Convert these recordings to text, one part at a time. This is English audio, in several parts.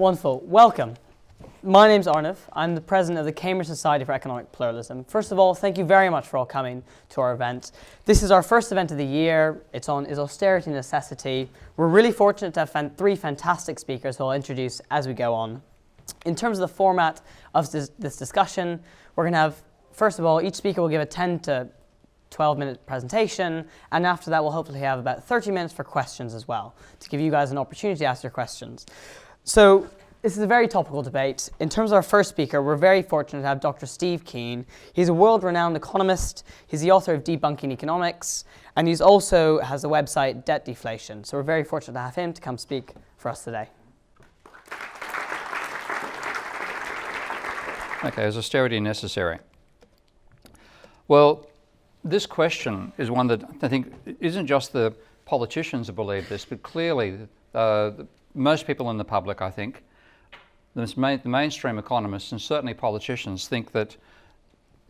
Wonderful. Welcome. My name's Arnav. I'm the president of the Cambridge Society for Economic Pluralism. First of all, thank you very much for all coming to our event. This is our first event of the year. It's on Is Austerity Necessary? We're really fortunate to have three fantastic speakers who I'll introduce as we go on. In terms of the format of this discussion, we're going to have, first of all, each speaker will give a 10 to 12-minute presentation, and after that we'll hopefully have about 30 minutes for questions as well, to give you guys an opportunity to ask your questions. So this is a very topical debate. In terms of our first speaker, we're very fortunate to have Dr. Steve Keynes. He's a world-renowned economist. He's the author of Debunking Economics, and he's also has the website Debt Deflation. So we're very fortunate to have him to come speak for us today. Okay, is austerity necessary? Well, this question is one that I think isn't just the politicians who believe this, but clearly most people in the public, I think, the mainstream economists and certainly politicians think that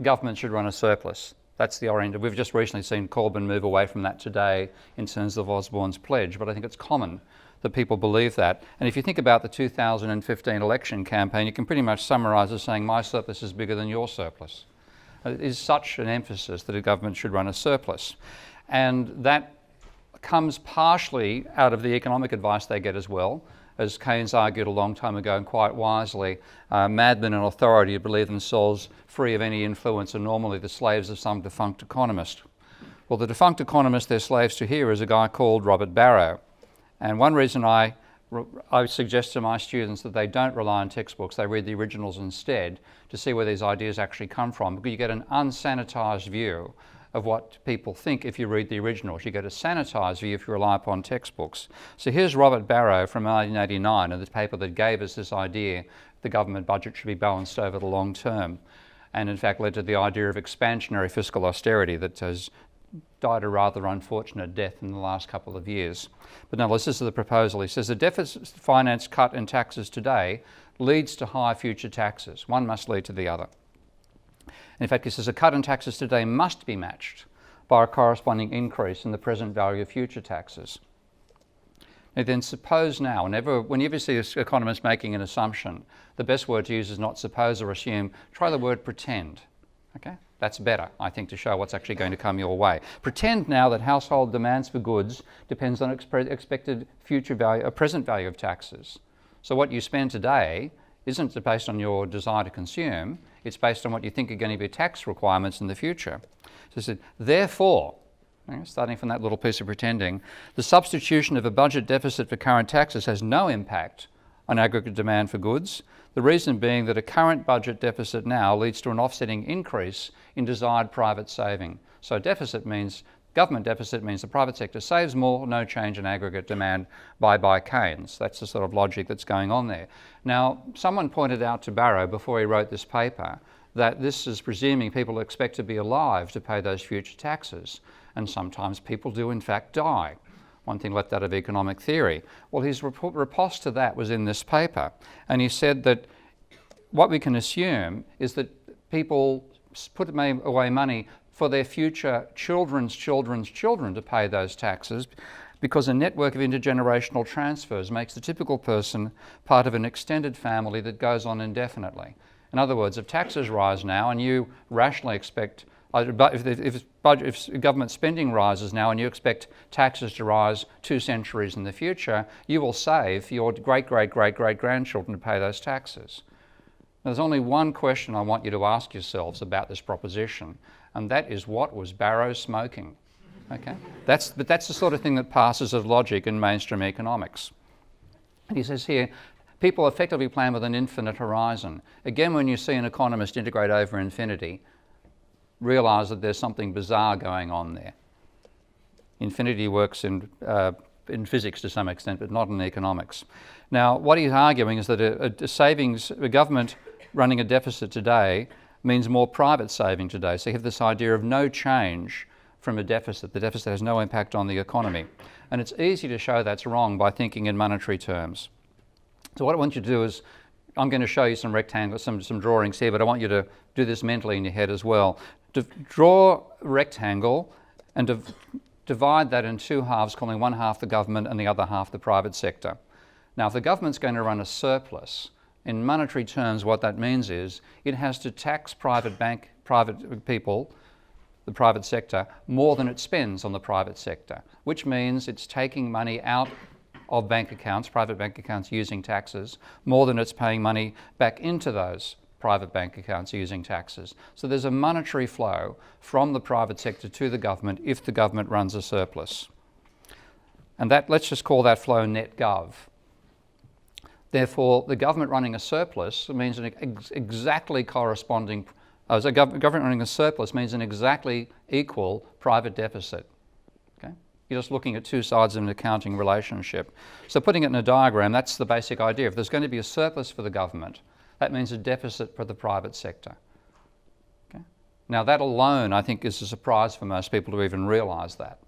government should run a surplus. That's the orientation. We've just recently seen Corbyn move away from that today in terms of Osborne's pledge, but I think it's common that people believe that. And if you think about the 2015 election campaign, you can pretty much summarise as saying my surplus is bigger than your surplus. It is such an emphasis that a government should run a surplus. And that comes partially out of the economic advice they get as well. As Keynes argued a long time ago, and quite wisely, madmen in authority believe themselves free of any influence are normally the slaves of some defunct economist. Well, the defunct economist they're slaves to here is a guy called Robert Barrow. And one reason I suggest to my students that they don't rely on textbooks, they read the originals instead to see where these ideas actually come from, because you get an unsanitized view of what people think if you read the originals. You get a sanitized view if you rely upon textbooks. So here's Robert Barrow from 1989, and the paper that gave us this idea the government budget should be balanced over the long term, and in fact led to the idea of expansionary fiscal austerity that has died a rather unfortunate death in the last couple of years. But no, this is the proposal. He says the deficit finance cut in taxes today leads to higher future taxes. One must lead to the other. In fact, he says a cut in taxes today must be matched by a corresponding increase in the present value of future taxes. Now then suppose now, whenever you see an economist making an assumption, the best word to use is not suppose or assume, try the word pretend. Okay? That's better, I think, to show what's actually going to come your way. Pretend now that household demands for goods depends on expected future value, present value of taxes. So what you spend today isn't based on your desire to consume, it's based on what you think are going to be tax requirements in the future. So he said, therefore, starting from that little piece of pretending, the substitution of a budget deficit for current taxes has no impact on aggregate demand for goods. The reason being that a current budget deficit now leads to an offsetting increase in desired private saving. So government deficit means the private sector saves more, no change in aggregate demand by Keynes. That's the sort of logic that's going on there. Now, someone pointed out to Barrow before he wrote this paper that this is presuming people expect to be alive to pay those future taxes. And sometimes people do in fact die. One thing left out of economic theory. Well, his riposte to that was in this paper. And he said that what we can assume is that people put away money for their future children's children to pay those taxes, because a network of intergenerational transfers makes the typical person part of an extended family that goes on indefinitely. In other words, if taxes rise now and you rationally expect, if government spending rises now and you expect taxes to rise 2 centuries in the future, you will save for your great-great-great-great-grandchildren to pay those taxes. Now, there's only one question I want you to ask yourselves about this proposition, and that is, what was Barrow smoking? Okay? But that's the sort of thing that passes as logic in mainstream economics. And he says here, people effectively plan with an infinite horizon. Again, when you see an economist integrate over infinity, realise that there's something bizarre going on there. Infinity works in physics to some extent, but not in economics. Now, what he's arguing is that a government running a deficit today means more private saving today. So you have this idea of no change from a deficit. The deficit has no impact on the economy. And it's easy to show that's wrong by thinking in monetary terms. So what I want you to do is, I'm going to show you some rectangles, some drawings here, but I want you to do this mentally in your head as well. To draw a rectangle and divide that in 2 halves, calling one half the government and the other half the private sector. Now, if the government's going to run a surplus, in monetary terms, what that means is it has to tax private people, the private sector, more than it spends on the private sector, which means it's taking money out of bank accounts, private bank accounts using taxes, more than it's paying money back into those private bank accounts using taxes. So there's a monetary flow from the private sector to the government if the government runs a surplus. And that, let's just call that flow net gov. Therefore, the government running a surplus means an exactly corresponding, government running a surplus means an exactly equal private deficit. Okay? You're just looking at two sides of an accounting relationship. So putting it in a diagram, that's the basic idea. If there's going to be a surplus for the government, that means a deficit for the private sector. Okay? Now that alone, I think, is a surprise for most people to even realise that.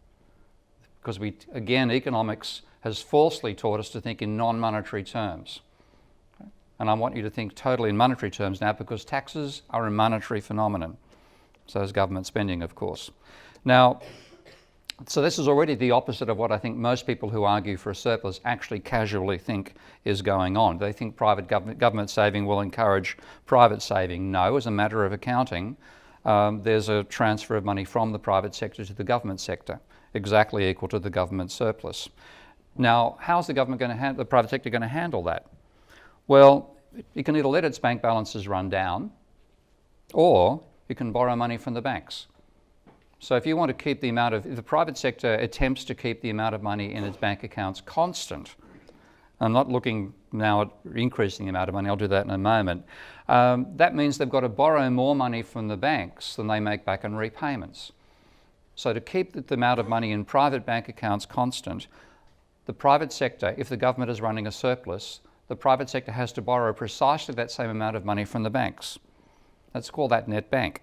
Because again, economics has falsely taught us to think in non-monetary terms. Okay? And I want you to think totally in monetary terms now, because taxes are a monetary phenomenon. So is government spending, of course. Now, so this is already the opposite of what I think most people who argue for a surplus actually casually think is going on. They think private government saving will encourage private saving. No, as a matter of accounting, there's a transfer of money from the private sector to the government sector, exactly equal to the government surplus. Now, how's the private sector going to handle that? Well, you can either let its bank balances run down, or you can borrow money from the banks. So if you want to keep if the private sector attempts to keep the amount of money in its bank accounts constant, I'm not looking now at increasing the amount of money, I'll do that in a moment, that means they've got to borrow more money from the banks than they make back in repayments. So to keep the amount of money in private bank accounts constant, the private sector, if the government is running a surplus, the private sector has to borrow precisely that same amount of money from the banks. Let's call that net bank.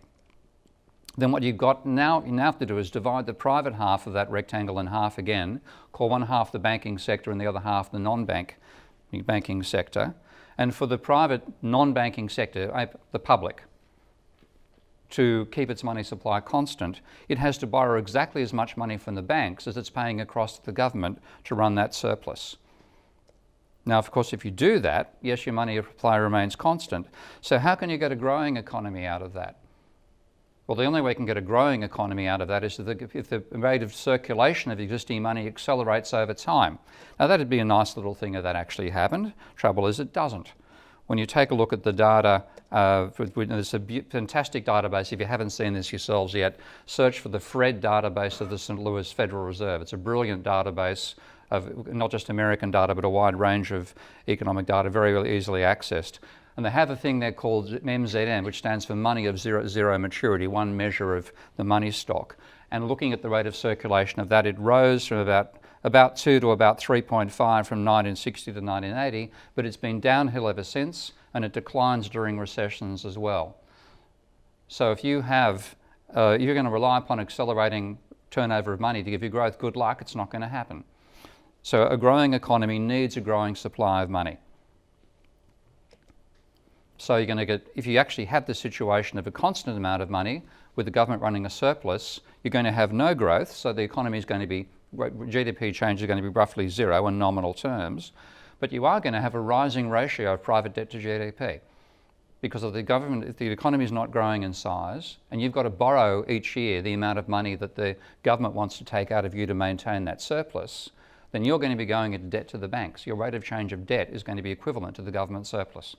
Then what you've got now have to do is divide the private half of that rectangle in half again, call one half the banking sector and the other half the non-banking sector. And for the private non-banking sector, the public, to keep its money supply constant, it has to borrow exactly as much money from the banks as it's paying across to the government to run that surplus. Now, of course, if you do that, yes, your money supply remains constant. So how can you get a growing economy out of that? Well, the only way you can get a growing economy out of that is if the rate of circulation of existing money accelerates over time. Now, that'd be a nice little thing if that actually happened. Trouble is, it doesn't. When you take a look at the data, there's a fantastic database. If you haven't seen this yourselves yet, search for the FRED database of the St. Louis Federal Reserve. It's a brilliant database of not just American data, but a wide range of economic data, very easily accessed. And they have a thing there called MZM, which stands for money of zero maturity, one measure of the money stock. And looking at the rate of circulation of that, it rose from about 2 to about 3.5 from 1960 to 1980, but it's been downhill ever since, and it declines during recessions as well. So if you're going to rely upon accelerating turnover of money to give you growth, good luck, it's not going to happen. So a growing economy needs a growing supply of money. So you're going to get, if you actually have the situation of a constant amount of money with the government running a surplus, you're going to have no growth, so the economy is going to be, GDP change is going to be roughly zero in nominal terms, but you are going to have a rising ratio of private debt to GDP. Because if the economy is not growing in size, and you've got to borrow each year the amount of money that the government wants to take out of you to maintain that surplus, then you're going to be going into debt to the banks. Your rate of change of debt is going to be equivalent to the government surplus,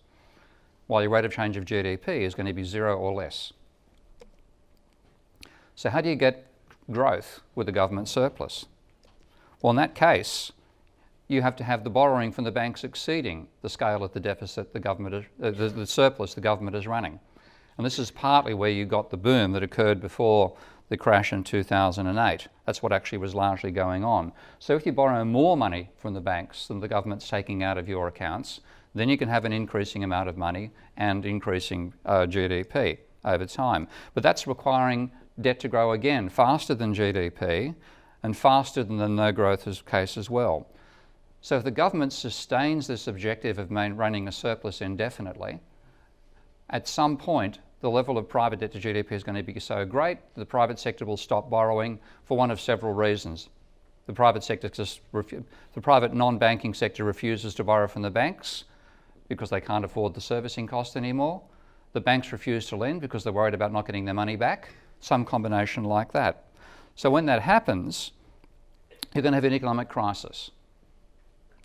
while your rate of change of GDP is going to be zero or less. So how do you get growth with a government surplus? Well, in that case, you have to have the borrowing from the banks exceeding the scale of the deficit the surplus the government is running. And this is partly where you got the boom that occurred before the crash in 2008. That's what actually was largely going on. So if you borrow more money from the banks than the government's taking out of your accounts, then you can have an increasing amount of money and increasing GDP over time. But that's requiring debt to grow again faster than GDP and faster than the no growth case as well. So if the government sustains this objective of running a surplus indefinitely, at some point the level of private debt to GDP is going to be so great that the private sector will stop borrowing for one of several reasons. The private sector the private non-banking sector refuses to borrow from the banks because they can't afford the servicing cost anymore. The banks refuse to lend because they're worried about not getting their money back. Some combination like that. So when that happens, you're going to have an economic crisis.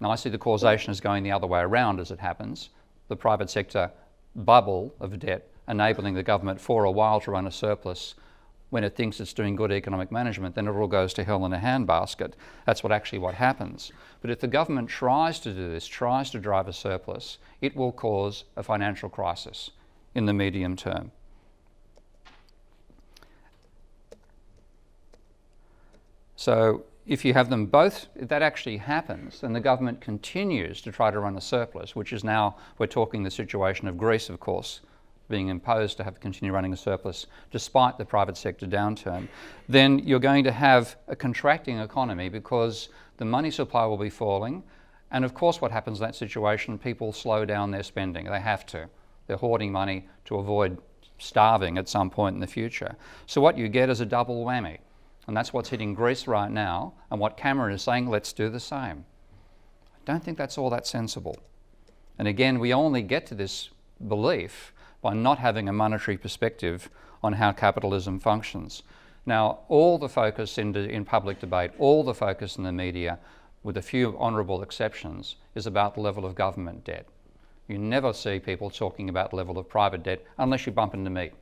Now, I see the causation as going the other way around as it happens. The private sector bubble of debt enabling the government for a while to run a surplus. When it thinks it's doing good economic management, then it all goes to hell in a handbasket. That's what happens. But if the government tries to do this, tries to drive a surplus, it will cause a financial crisis in the medium term. So if you have them both, if that actually happens, then the government continues to try to run a surplus, which is now, we're talking the situation of Greece, of course, being imposed to have continue running a surplus despite the private sector downturn, then you're going to have a contracting economy because the money supply will be falling. And of course, what happens in that situation, people slow down their spending. They have to. They're hoarding money to avoid starving at some point in the future. So what you get is a double whammy. And that's what's hitting Greece right now, and what Cameron is saying, let's do the same. I don't think that's all that sensible. And again, we only get to this belief by not having a monetary perspective on how capitalism functions. Now, all the focus in public debate, all the focus in the media, with a few honourable exceptions, is about the level of government debt. You never see people talking about the level of private debt unless you bump into me.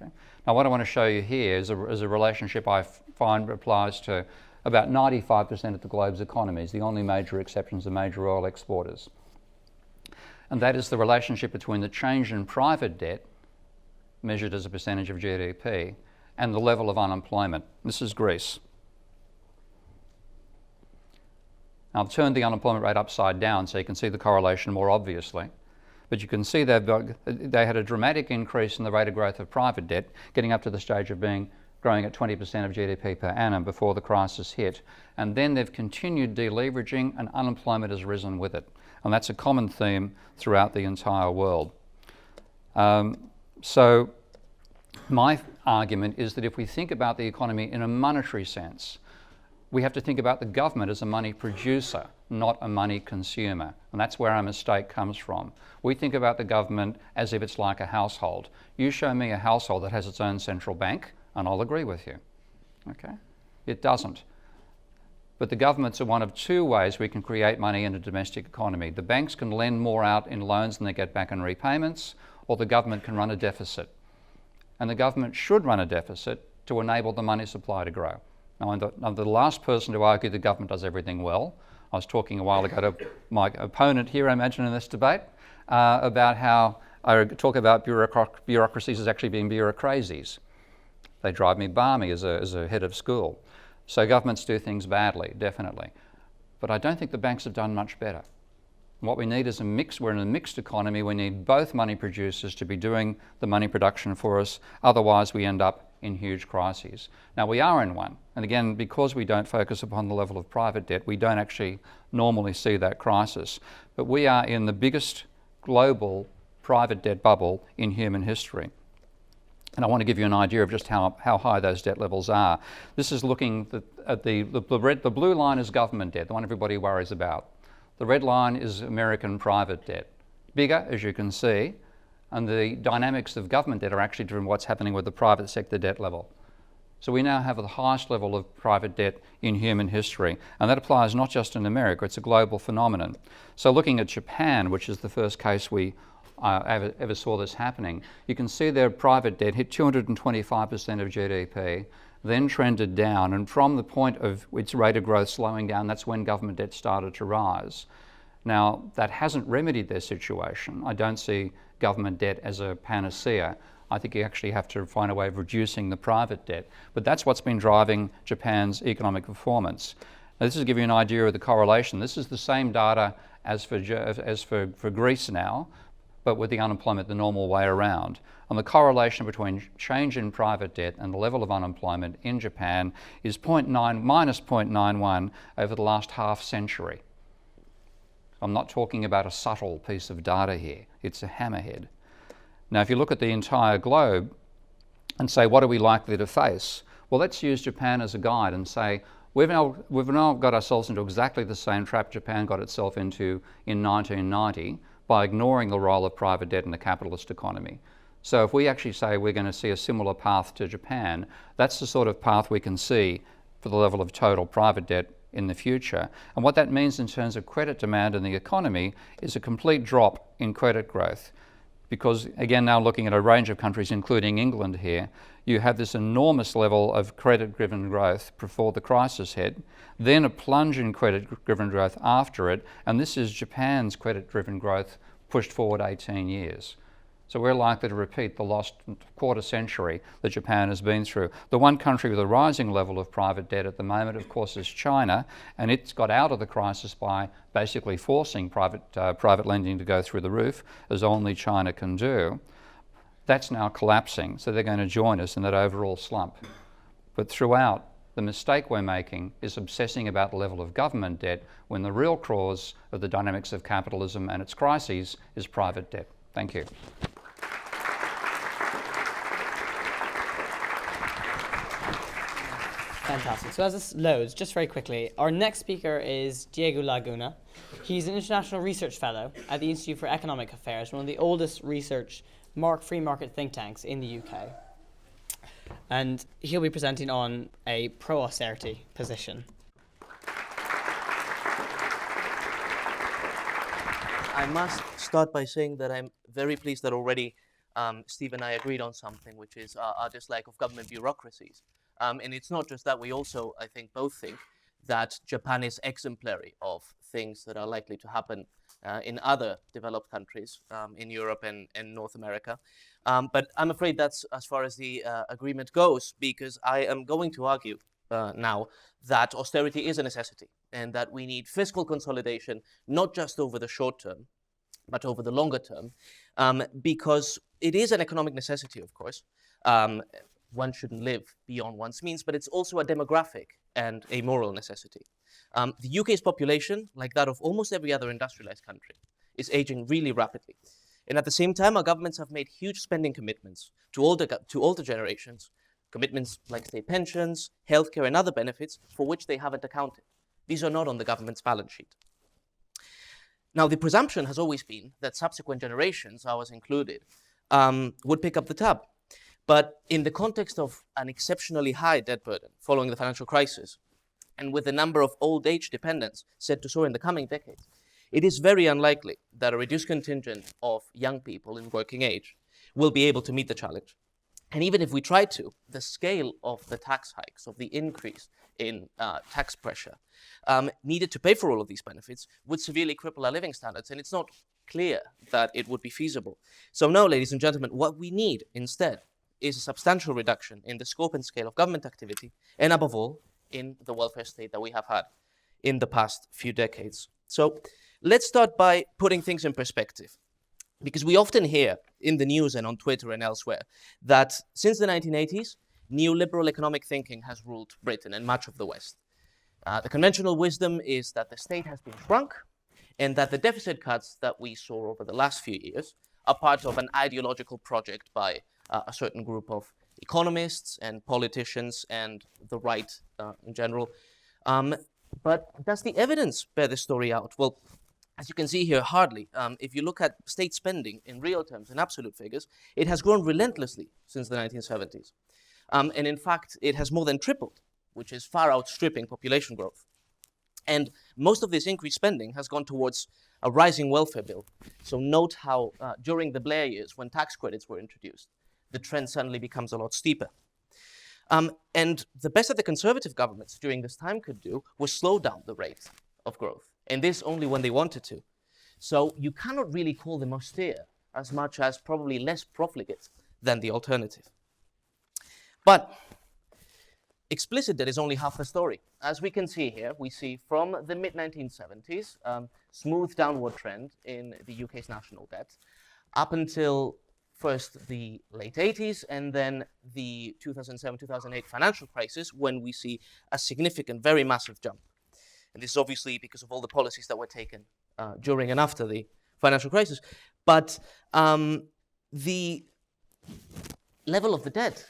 Okay? Now, what I want to show you here is a relationship I find applies to about 95% of the globe's economies. The only major exceptions are major oil exporters. And that is the relationship between the change in private debt, measured as a percentage of GDP, and the level of unemployment. This is Greece. Now, I've turned the unemployment rate upside down so you can see the correlation more obviously. But you can see they had a dramatic increase in the rate of growth of private debt, getting up to the stage of growing at 20% of GDP per annum before the crisis hit. And then they've continued deleveraging and unemployment has risen with it. And that's a common theme throughout the entire world. So my argument is that if we think about the economy in a monetary sense, we have to think about the government as a money producer, not a money consumer. And that's where our mistake comes from. We think about the government as if it's like a household. You show me a household that has its own central bank, and I'll agree with you. Okay? It doesn't. But the governments are one of two ways we can create money in a domestic economy. The banks can lend more out in loans than they get back in repayments, or the government can run a deficit. And the government should run a deficit to enable the money supply to grow. Now, I'm the last person to argue the government does everything well. I was talking a while ago to my opponent here, I imagine, in this debate, about how I talk about bureaucracies as actually being bureaucrazies. They drive me balmy as a head of school. So governments do things badly, definitely. But I don't think the banks have done much better. What we need is a mix. We're in a mixed economy. We need both money producers to be doing the money production for us. Otherwise, we end up in huge crises. Now, we are in one. And again, because we don't focus upon the level of private debt, we don't actually normally see that crisis. But we are in the biggest global private debt bubble in human history. And I want to give you an idea of just how high those debt levels are. This is looking at the blue line is government debt, the one everybody worries about. The red line is American private debt. Bigger, as you can see, and the dynamics of government debt are actually driven by what's happening with the private sector debt level. So we now have the highest level of private debt in human history, and that applies not just in America, it's a global phenomenon. So looking at Japan, which is the first case we ever saw this happening, you can see their private debt hit 225% of GDP, then trended down, and from the point of its rate of growth slowing down, that's when government debt started to rise. Now, that hasn't remedied their situation. I don't see government debt as a panacea. I think you actually have to find a way of reducing the private debt. But that's what's been driving Japan's economic performance. Now, this is to give you an idea of the correlation. This is the same data as for Greece now, but with the unemployment the normal way around. And the correlation between change in private debt and the level of unemployment in Japan is minus 0.91 over the last half century. I'm not talking about a subtle piece of data here. It's a hammerhead. Now, if you look at the entire globe and say, what are we likely to face? Well, let's use Japan as a guide and say, We've now got ourselves into exactly the same trap Japan got itself into in 1990 by ignoring the role of private debt in the capitalist economy. So if we actually say we're going to see a similar path to Japan, that's the sort of path we can see for the level of total private debt in the future. And what that means in terms of credit demand in the economy is a complete drop in credit growth. Because again, now looking at a range of countries, including England here, you have this enormous level of credit-driven growth before the crisis hit, then a plunge in credit-driven growth after it, and this is Japan's credit-driven growth pushed forward 18 years. So we're likely to repeat the lost quarter century that Japan has been through. The one country with a rising level of private debt at the moment, of course, is China, and it's got out of the crisis by basically forcing private lending to go through the roof, as only China can do. That's now collapsing, so they're going to join us in that overall slump. But throughout, the mistake we're making is obsessing about the level of government debt when the real cause of the dynamics of capitalism and its crises is private debt. Thank you. Fantastic. So as this loads, just very quickly, our next speaker is Diego Laguna. He's an international research fellow at the Institute for Economic Affairs, one of the oldest research free market think tanks in the UK. And he'll be presenting on a pro-austerity position. I must start by saying that I'm very pleased that already Steve and I agreed on something, which is our dislike of government bureaucracies. And it's not just that, we also, I think, both think that Japan is exemplary of things that are likely to happen in other developed countries in Europe and North America. But I'm afraid that's as far as the agreement goes, because I am going to argue now that austerity is a necessity and that we need fiscal consolidation, not just over the short term, but over the longer term, because it is an economic necessity, of course. One shouldn't live beyond one's means, but it's also a demographic and a moral necessity. The UK's population, like that of almost every other industrialized country, is aging really rapidly. And at the same time, our governments have made huge spending commitments to older generations, commitments like state pensions, healthcare, and other benefits for which they haven't accounted. These are not on the government's balance sheet. Now, the presumption has always been that subsequent generations, ours included, would pick up the tab. But in the context of an exceptionally high debt burden following the financial crisis, and with the number of old age dependents set to soar in the coming decades, it is very unlikely that a reduced contingent of young people in working age will be able to meet the challenge. And even if we try to, the scale of the tax hikes, of the increase in tax pressure needed to pay for all of these benefits would severely cripple our living standards, and it's not clear that it would be feasible. So now, ladies and gentlemen, what we need instead is a substantial reduction in the scope and scale of government activity, and above all, in the welfare state that we have had in the past few decades. So let's start by putting things in perspective, because we often hear in the news and on Twitter and elsewhere that since the 1980s, neoliberal economic thinking has ruled Britain and much of the West. The conventional wisdom is that the state has been shrunk and that the deficit cuts that we saw over the last few years are part of an ideological project by a certain group of economists and politicians and the right in general. But does the evidence bear this story out? Well, as you can see here, hardly. If you look at state spending in real terms, in absolute figures, it has grown relentlessly since the 1970s. And in fact, it has more than tripled, which is far outstripping population growth. And most of this increased spending has gone towards a rising welfare bill. So note how during the Blair years, when tax credits were introduced, the trend suddenly becomes a lot steeper. And the best that the conservative governments during this time could do was slow down the rate of growth, and this only when they wanted to. So you cannot really call them austere as much as probably less profligate than the alternative. But explicit debt is only half the story. As we can see here, we see from the mid-1970s, smooth downward trend in the UK's national debt, up until first the late 80s and then the 2007-2008 financial crisis, when we see a significant, very massive jump. And this is obviously because of all the policies that were taken during and after the financial crisis. But the level of the debt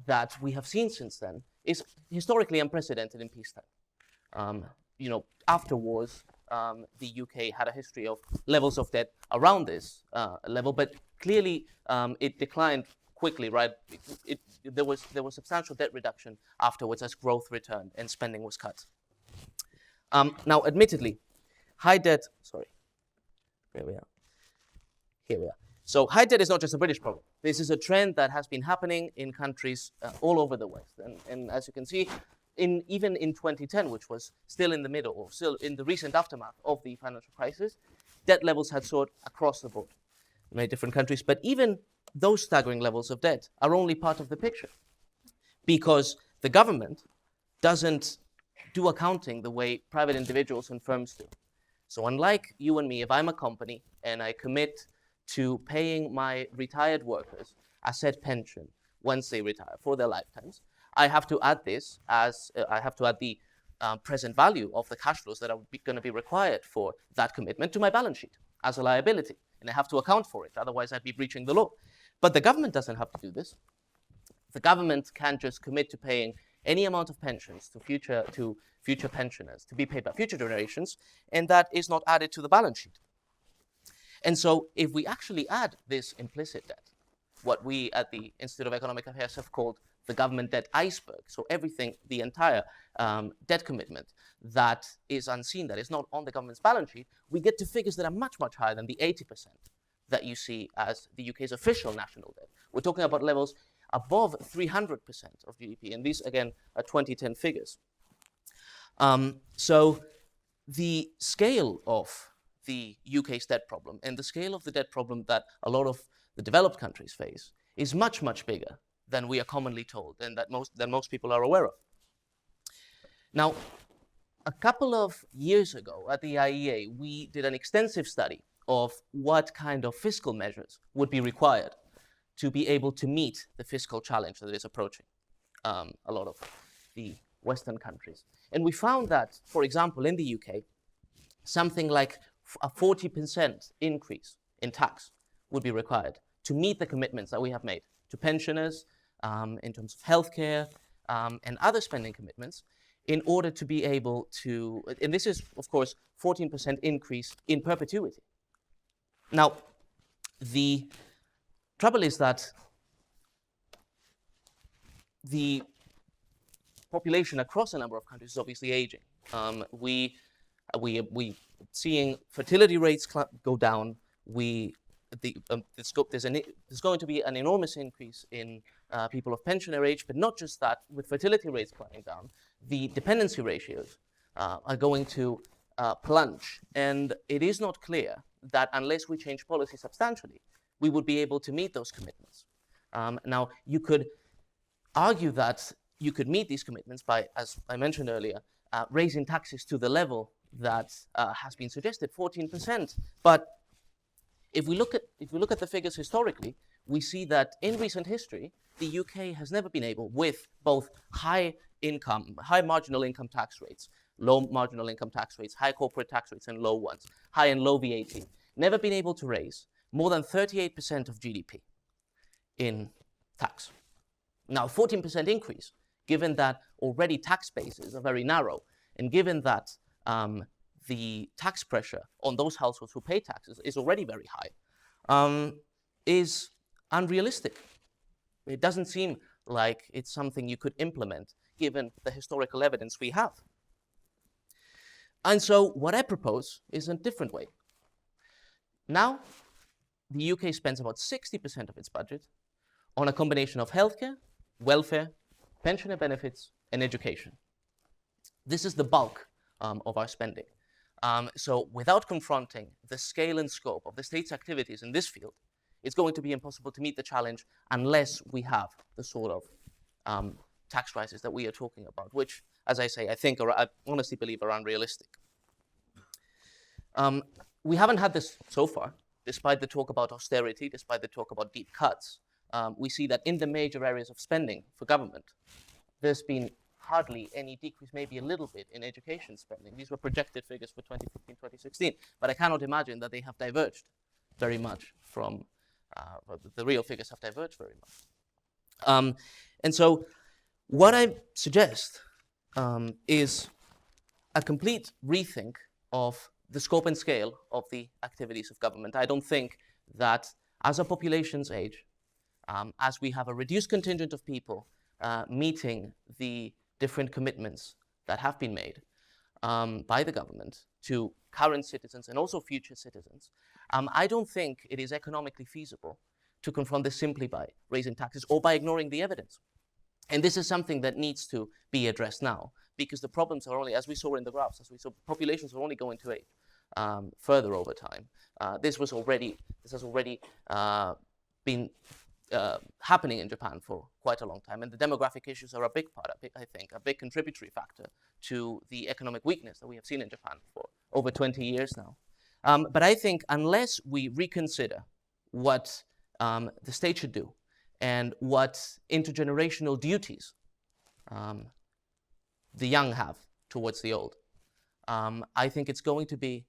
that we have seen since then is historically unprecedented in peacetime. After wars, the UK had a history of levels of debt around this level, but clearly it declined quickly, right? There was substantial debt reduction afterwards as growth returned and spending was cut. Now, admittedly, high debt. Sorry, here we are. So high debt is not just a British problem. This is a trend that has been happening in countries all over the West, and as you can see, even in 2010, which was still in the middle, or still in the recent aftermath of the financial crisis, debt levels had soared across the board in many different countries. But even those staggering levels of debt are only part of the picture, because the government doesn't do accounting the way private individuals and firms do. So unlike you and me, if I'm a company and I commit to paying my retired workers a set pension once they retire for their lifetimes, I have to add this as I have to add the present value of the cash flows that are going to be required for that commitment to my balance sheet as a liability, and I have to account for it. Otherwise, I'd be breaching the law. But the government doesn't have to do this. The government can just commit to paying any amount of pensions to future pensioners to be paid by future generations, and that is not added to the balance sheet. And so, if we actually add this implicit debt, what we at the Institute of Economic Affairs have called the government debt iceberg, so everything, the entire debt commitment that is unseen, that is not on the government's balance sheet, we get to figures that are much, much higher than the 80% that you see as the UK's official national debt. We're talking about levels above 300% of GDP, and these, again, are 2010 figures. So the scale of the UK's debt problem and the scale of the debt problem that a lot of the developed countries face is much, much bigger than we are commonly told and that most people are aware of. Now, a couple of years ago at the IEA, we did an extensive study of what kind of fiscal measures would be required to be able to meet the fiscal challenge that is approaching a lot of the Western countries. And we found that, for example, in the UK, something like a 40% increase in tax would be required to meet the commitments that we have made to pensioners, in terms of healthcare, and other spending commitments, in order to be able to, and this is, of course, 14% increase in perpetuity. Now, the trouble is that the population across a number of countries is obviously aging. We seeing fertility rates go down. There's going to be an enormous increase in people of pensioner age, but not just that. With fertility rates climbing down, the dependency ratios are going to plunge, and it is not clear that unless we change policy substantially, we would be able to meet those commitments. Now, you could argue that you could meet these commitments by, as I mentioned earlier, raising taxes to the level that has been suggested, 14%. But if we look at the figures historically, we see that in recent history, the UK has never been able, with both high marginal income tax rates, low marginal income tax rates, high corporate tax rates and low ones, high and low VAT, never been able to raise more than 38% of GDP in tax. Now, 14% increase, given that already tax bases are very narrow, and given that the tax pressure on those households who pay taxes is already very high, is unrealistic. It doesn't seem like it's something you could implement, given the historical evidence we have. And so what I propose is a different way. Now, the UK spends about 60% of its budget on a combination of healthcare, welfare, pensioner benefits, and education. This is the bulk of our spending. So without confronting the scale and scope of the state's activities in this field, it's going to be impossible to meet the challenge unless we have the sort of tax rises that we are talking about, which, as I say, I honestly believe are unrealistic. We haven't had this so far, despite the talk about austerity, despite the talk about deep cuts. We see that in the major areas of spending for government, there's been hardly any decrease, maybe a little bit in education spending. These were projected figures for 2015, 2016, but I cannot imagine that they have diverged very much from, the real figures have diverged very much. And so what I suggest is a complete rethink of the scope and scale of the activities of government. I don't think that as our populations age, as we have a reduced contingent of people meeting the different commitments that have been made by the government to current citizens and also future citizens, I don't think it is economically feasible to confront this simply by raising taxes or by ignoring the evidence. And this is something that needs to be addressed now, because the problems are only, as we saw in the graphs, as we saw, populations are only going to age further over time. This has already been happening in Japan for quite a long time, and the demographic issues are a big part, I think, a big contributory factor to the economic weakness that we have seen in Japan for over 20 years now. But I think unless we reconsider what the state should do and what intergenerational duties the young have towards the old, I think it's going to be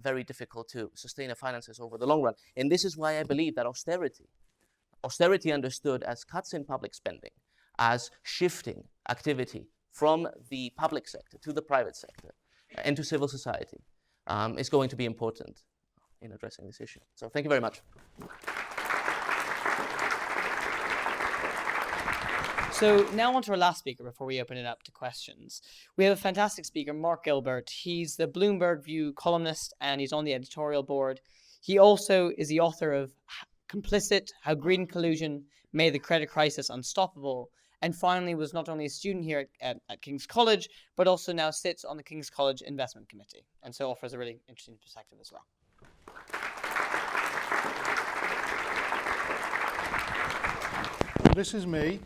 very difficult to sustain our finances over the long run. And this is why I believe that austerity understood as cuts in public spending, as shifting activity from the public sector to the private sector and to civil society, is going to be important in addressing this issue. So thank you very much. So now on to our last speaker before we open it up to questions. We have a fantastic speaker, Mark Gilbert. He's the Bloomberg View columnist and he's on the editorial board. He also is the author of Complicit, How Greed and Collusion Made the Credit Crisis Unstoppable, and finally was not only a student here at King's College, but also now sits on the King's College Investment Committee, and so offers a really interesting perspective as well. This is me.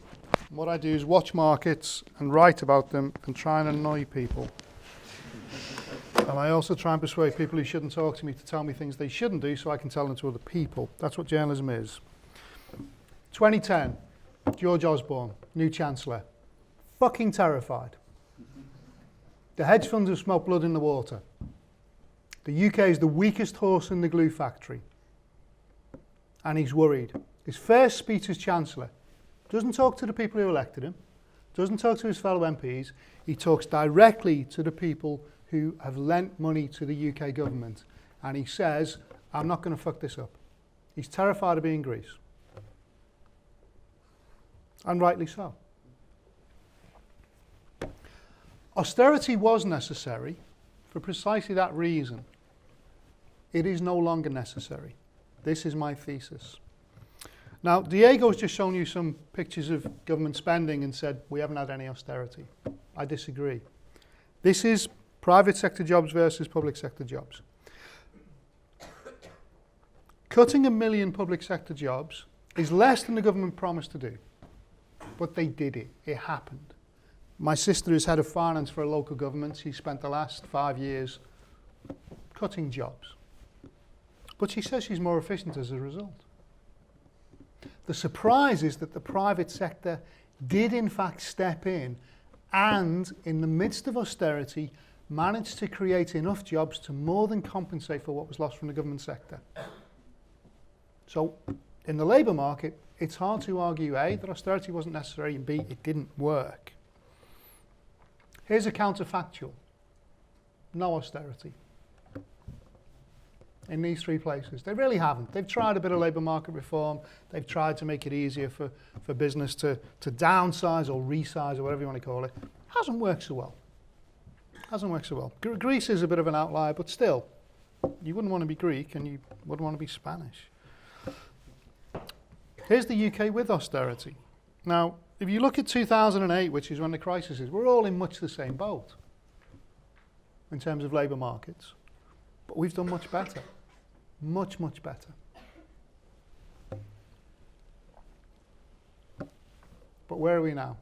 What I do is watch markets and write about them and try and annoy people. And I also try and persuade people who shouldn't talk to me to tell me things they shouldn't do so I can tell them to other people. That's what journalism is. 2010, George Osborne, new Chancellor. Fucking terrified. The hedge funds have smelt blood in the water. The UK is the weakest horse in the glue factory. And he's worried. His first speech as Chancellor doesn't talk to the people who elected him, doesn't talk to his fellow MPs, he talks directly to the people who have lent money to the UK government. And he says, I'm not going to fuck this up. He's terrified of being Greece. And rightly so. Austerity was necessary for precisely that reason. It is no longer necessary. This is my thesis. Now, Diego's just shown you some pictures of government spending and said, we haven't had any austerity. I disagree. This is private sector jobs versus public sector jobs. Cutting 1 million public sector jobs is less than the government promised to do. But they did it. It happened. My sister is head of finance for a local government. She spent the last 5 years cutting jobs. But she says she's more efficient as a result. The surprise is that the private sector did in fact step in and, in the midst of austerity, managed to create enough jobs to more than compensate for what was lost from the government sector. So, in the labour market, it's hard to argue A, that austerity wasn't necessary, and B, it didn't work. Here's a counterfactual. No austerity in these 3 places. They really haven't. They've tried a bit of labour market reform. They've tried to make it easier for business to downsize or resize or whatever you want to call it. Hasn't worked so well. Hasn't worked so well. Greece is a bit of an outlier, but still, you wouldn't want to be Greek and you wouldn't want to be Spanish. Here's the UK with austerity. Now, if you look at 2008, which is when the crisis is, we're all in much the same boat in terms of labour markets. But we've done much better. Much, much better. But where are we now?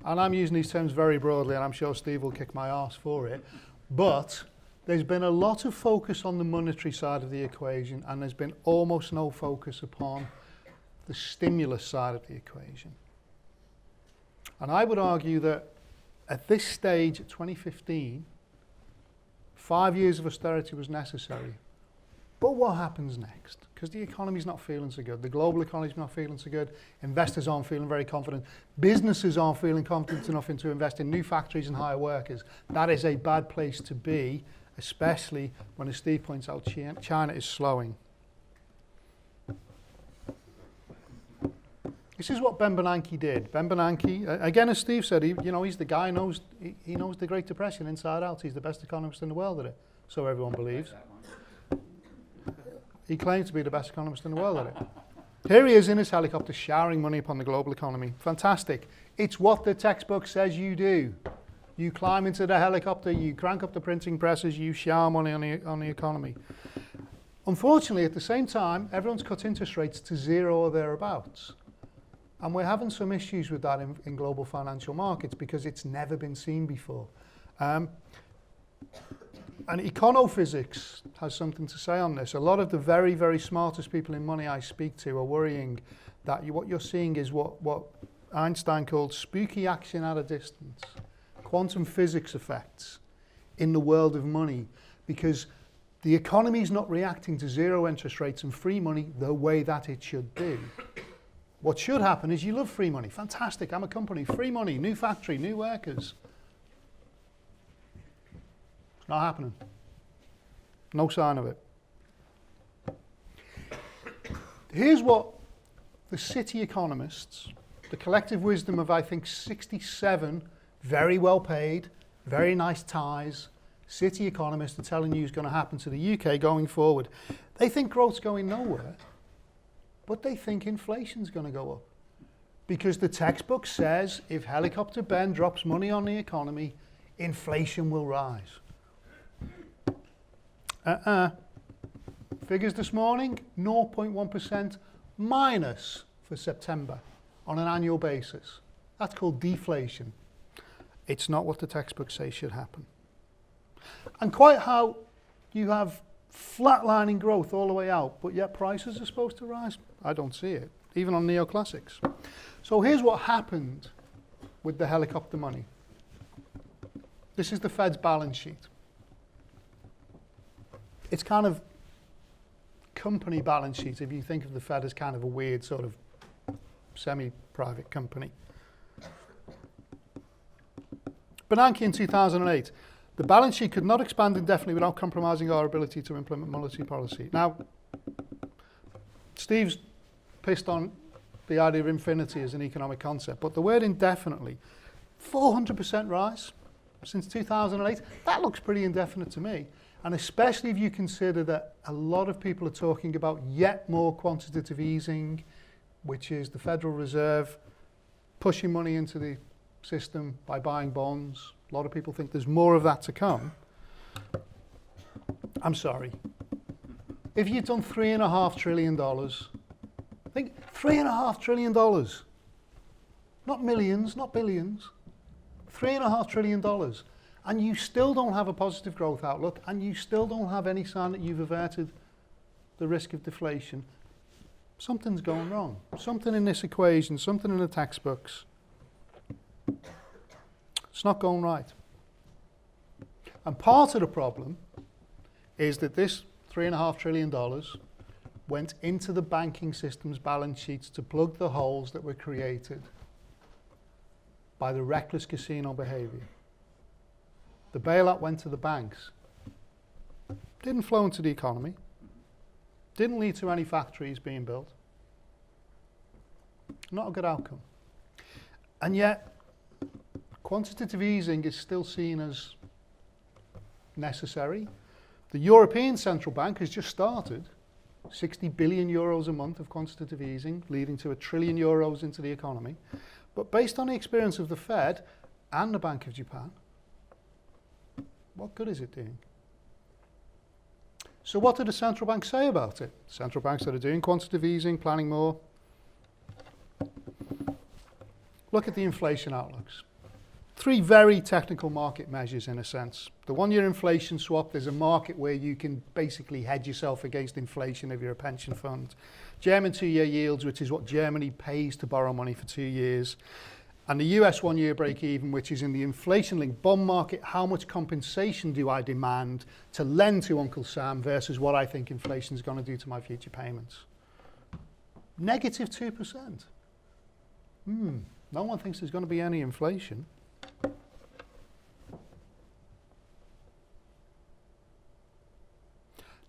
And I'm using these terms very broadly, and I'm sure Steve will kick my arse for it. But there's been a lot of focus on the monetary side of the equation, and there's been almost no focus upon the stimulus side of the equation. And I would argue that at this stage, at 2015, 5 years of austerity was necessary. But what happens next? Because the economy's not feeling so good. The global economy's not feeling so good. Investors aren't feeling very confident. Businesses aren't feeling confident enough to invest in new factories and hire workers. That is a bad place to be, especially when, as Steve points out, China is slowing. This is what Bernanke did. Bernanke, again, as Steve said, he's the guy who he knows the Great Depression inside out. He's the best economist in the world at it, so everyone believes. He claims to be the best economist in the world at it. Here he is in his helicopter showering money upon the global economy. Fantastic. It's what the textbook says you do. You climb into the helicopter, you crank up the printing presses, you shower money on the economy. Unfortunately, at the same time, everyone's cut interest rates to 0 or thereabouts. And we're having some issues with that in global financial markets because it's never been seen before. And econophysics has something to say on this. A lot of the very, very smartest people in money I speak to are worrying that what you're seeing is what Einstein called spooky action at a distance, quantum physics effects in the world of money, because the economy is not reacting to 0 interest rates and free money the way that it should do. What should happen is you love free money. Fantastic, I'm a company. Free money, new factory, new workers. It's not happening. No sign of it. Here's what the city economists, the collective wisdom of, I think, 67 very well paid, very nice ties, city economists are telling you is going to happen to the UK going forward. They think growth's going nowhere, but they think inflation's going to go up. Because the textbook says if Helicopter Ben drops money on the economy, inflation will rise. Figures this morning, 0.1% minus for September on an annual basis. That's called deflation. It's not what the textbook says should happen. And quite how you have flatlining growth all the way out, but yet prices are supposed to rise. I don't see it, even on neoclassics. So here's what happened with the helicopter money. This is the Fed's balance sheet. It's kind of company balance sheet if you think of the Fed as kind of a weird sort of semi-private company. Bernanke in 2008. The balance sheet could not expand indefinitely without compromising our ability to implement monetary policy. Now, Steve's pissed on the idea of infinity as an economic concept, but the word indefinitely, 400% rise since 2008, that looks pretty indefinite to me. And especially if you consider that a lot of people are talking about yet more quantitative easing, which is the Federal Reserve pushing money into the system by buying bonds. A lot of people think there's more of that to come. I'm sorry. If you'd done $3.5 trillion, think $3.5 trillion. Not millions, not billions. $3.5 trillion. And you still don't have a positive growth outlook, and you still don't have any sign that you've averted the risk of deflation. Something's going wrong. Something in this equation, something in the textbooks. It's not going right. And part of the problem is that this $3.5 trillion went into the banking system's balance sheets to plug the holes that were created by the reckless casino behavior. The bailout went to the banks. Didn't flow into the economy. Didn't lead to any factories being built. Not a good outcome. And yet, quantitative easing is still seen as necessary. The European Central Bank has just started 60 billion euros a month of quantitative easing, leading to €1 trillion into the economy. But based on the experience of the Fed and the Bank of Japan, what good is it doing? So what did the central banks say about it? Central banks that are doing quantitative easing, planning more. Look at the inflation outlooks. 3 very technical market measures in a sense. The 1-year inflation swap, there's a market where you can basically hedge yourself against inflation if you're a pension fund. German 2-year yields, which is what Germany pays to borrow money for 2 years. And the US 1 year break even, which is in the inflation-linked bond market, how much compensation do I demand to lend to Uncle Sam versus what I think inflation is going to do to my future payments? Negative 2%. No one thinks there's going to be any inflation.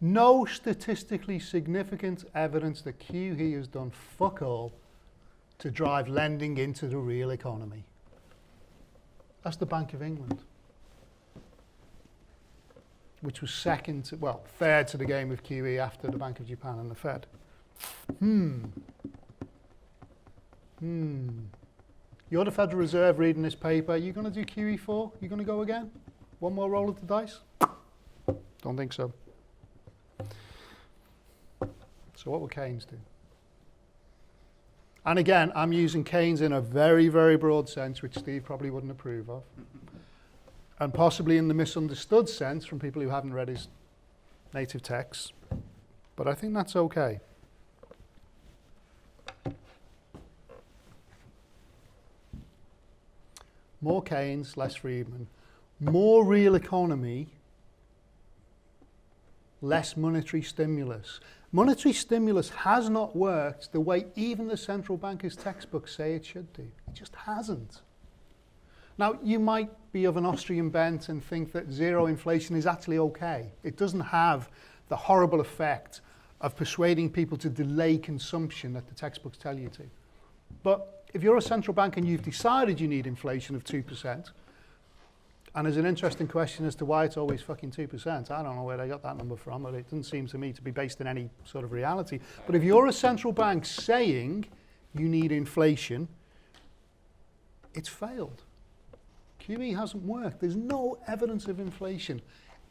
No statistically significant evidence that QE has done fuck all to drive lending into the real economy. That's the Bank of England, which was third to the game of QE after the Bank of Japan and the Fed. You're the Federal Reserve reading this paper. You going to do QE4? You going to go again? One more roll of the dice? Don't think so. So what will Keynes do? And again, I'm using Keynes in a very, very broad sense, which Steve probably wouldn't approve of. And possibly in the misunderstood sense from people who haven't read his native texts. But I think that's okay. More Keynes, less Friedman. More real economy, less monetary stimulus. Monetary stimulus has not worked the way even the central bankers' textbooks say it should do. It just hasn't. Now, you might be of an Austrian bent and think that zero inflation is actually okay. It doesn't have the horrible effect of persuading people to delay consumption that the textbooks tell you to. But if you're a central bank and you've decided you need inflation of 2%, and there's an interesting question as to why it's always fucking 2%. I don't know where they got that number from, but it doesn't seem to me to be based in any sort of reality. But if you're a central bank saying you need inflation, it's failed. QE hasn't worked. There's no evidence of inflation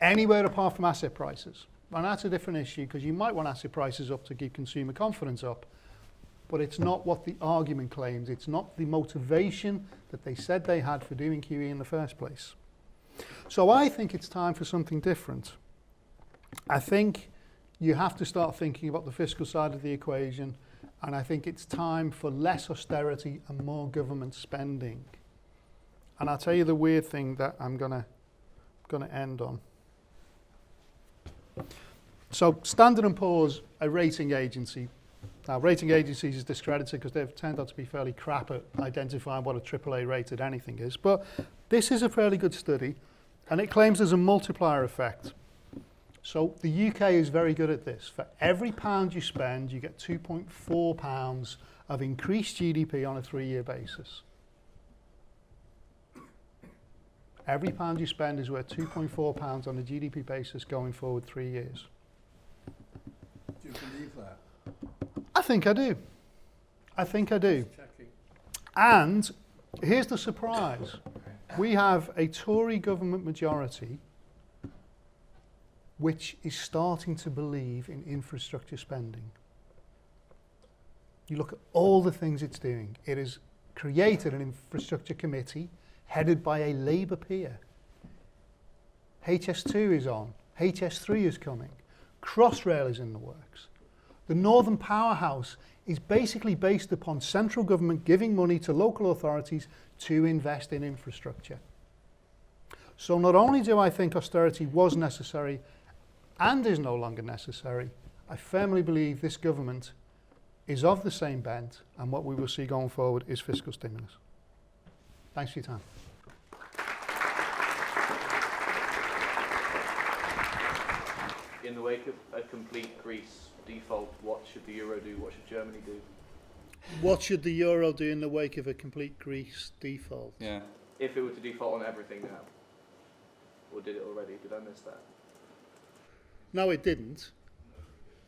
anywhere apart from asset prices. And that's a different issue because you might want asset prices up to keep consumer confidence up. But it's not what the argument claims. It's not the motivation that they said they had for doing QE in the first place. So I think it's time for something different. I think you have to start thinking about the fiscal side of the equation, and I think it's time for less austerity and more government spending. And I'll tell you the weird thing that I'm gonna end on. So Standard & Poor's, a rating agency. Now, rating agencies is discredited because they've turned out to be fairly crap at identifying what a AAA rated anything is. But this is a fairly good study, and it claims there's a multiplier effect. So the UK is very good at this. For every pound you spend, you get 2.4 pounds of increased GDP on a 3-year basis. Every pound you spend is worth 2.4 pounds on a GDP basis going forward 3 years. Do you believe that? I think I do. Checking. And here's the surprise. We have a Tory government majority which is starting to believe in infrastructure spending. You look at all the things it's doing. It has created an infrastructure committee headed by a Labour peer. HS2 is on. HS3 is coming. Crossrail is in the works. The Northern Powerhouse is basically based upon central government giving money to local authorities to invest in infrastructure. So not only do I think austerity was necessary and is no longer necessary, I firmly believe this government is of the same bent, and what we will see going forward is fiscal stimulus. Thanks for your time. In the wake of a complete Greece default, what should the euro do? What should Germany do? What should the euro do in the wake of a complete Greece default? Yeah. If it were to default on everything now? Or did it already? Did I miss that? No, it didn't.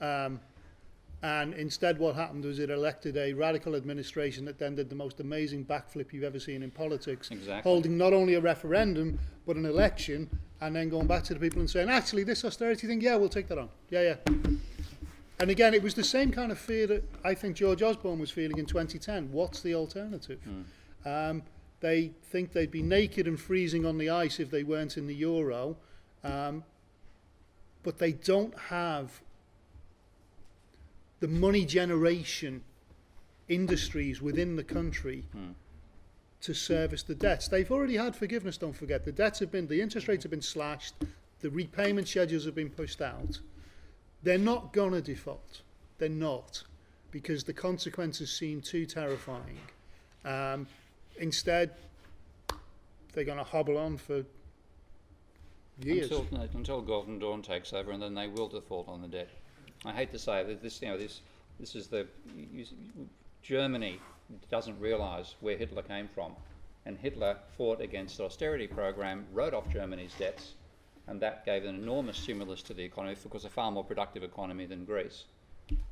And instead what happened was it elected a radical administration that then did the most amazing backflip you've ever seen in politics. Exactly. Holding not only a referendum, but an election, and then going back to the people and saying, actually, this austerity thing, yeah, we'll take that on. Yeah. And again, it was the same kind of fear that I think George Osborne was feeling in 2010. What's the alternative? They think they'd be naked and freezing on the ice if they weren't in the euro, but they don't have the money generation industries within the country to service the debts. They've already had forgiveness, don't forget. The interest rates have been slashed, the repayment schedules have been pushed out. They're not going to default. They're not, because the consequences seem too terrifying. Instead, they're going to hobble on for years. Until Golden Dawn takes over, and then they will default on the debt. I hate to say that this is Germany doesn't realise where Hitler came from, and Hitler fought against the austerity program, wrote off Germany's debts, and that gave an enormous stimulus to the economy, because a far more productive economy than Greece.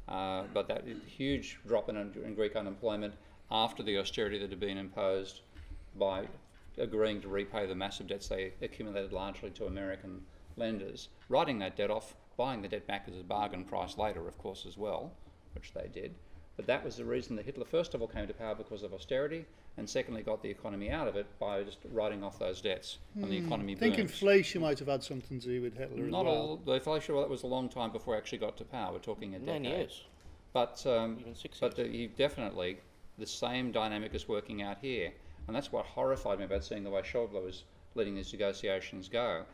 But that huge drop in Greek unemployment after the austerity that had been imposed by agreeing to repay the massive debts they accumulated largely to American lenders, writing that debt off, buying the debt back at a bargain price later, of course, as well, which they did. But that was the reason that Hitler, first of all, came to power, because of austerity, and secondly, got the economy out of it by just writing off those debts, and the economy I think boomed. inflation might have had something to do with Hitler Not as well. all. The inflation, well, that was a long time before he actually got to power. We're talking a decade. 9 years. But Even 6 years. he definitely, the same dynamic is working out here, and that's what horrified me about seeing the way Schäuble was letting these negotiations go.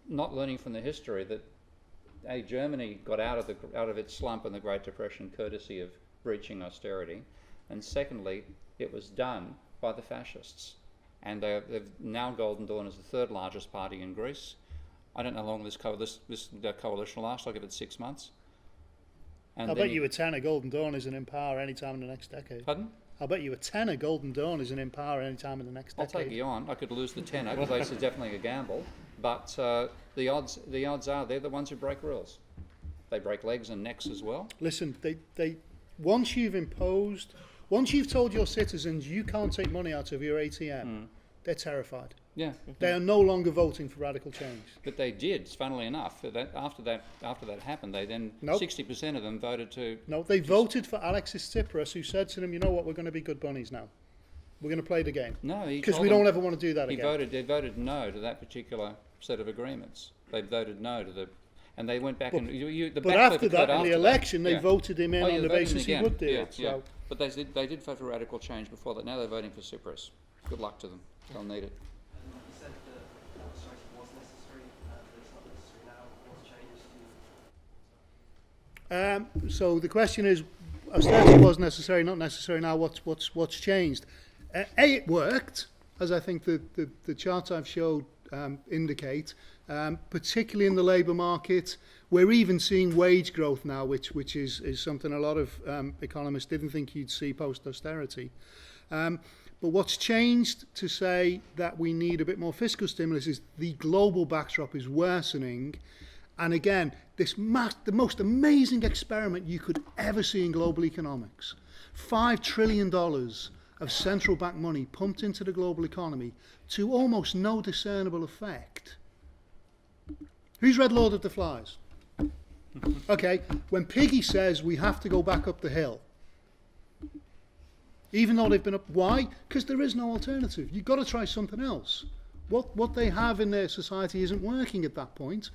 Not learning from the history that Germany got out of its slump in the Great Depression courtesy of breaching austerity, and secondly, it was done by the fascists, and they've now Golden Dawn is the third largest party in Greece. I don't know how long this coalition will last. I'll give it 6 months. And I bet you a tenner Golden Dawn isn't in power any time in the next decade. Pardon? I bet you a tenner Golden Dawn isn't in power any time in the next I'll decade. take you on. I could lose the tenner, because this is definitely a gamble. But the odds are they're the ones who break rules. They break legs and necks as well. Listen, they once you've told your citizens you can't take money out of your ATM, they're terrified. Yeah. They are no longer voting for radical change. But they did, funnily enough. After that happened, they then Nope. 60% of them voted to. No, they voted for Alexis Tsipras, who said to them, you know what, we're going to be good bunnies now. We're going to play the game. No, Because we don't ever want to do that again. They voted no to that particular set of agreements. They voted no to and they went back and the But backflip after occurred that, in the after election, that. they Yeah. voted him in on the basis he would do Yeah, it. So. yeah. But they did vote for radical change before that. Now they're voting for Tsipras. Good luck to them. They'll need it. You said that austerity was necessary, but it's not necessary now. What's changed? So the question is, austerity was necessary, not necessary now. What's changed? It worked, as I think the charts I've showed indicate, particularly in the labour market. We're even seeing wage growth now, which is something a lot of economists didn't think you'd see post-austerity. But what's changed to say that we need a bit more fiscal stimulus is the global backdrop is worsening. And again, the most amazing experiment you could ever see in global economics. $5 trillion of central bank money pumped into the global economy to almost no discernible effect. Who's read Lord of the Flies? Okay, when Piggy says we have to go back up the hill, even though they've been up, why? Because there is no alternative. You've got to try something else. What they have in their society isn't working at that point,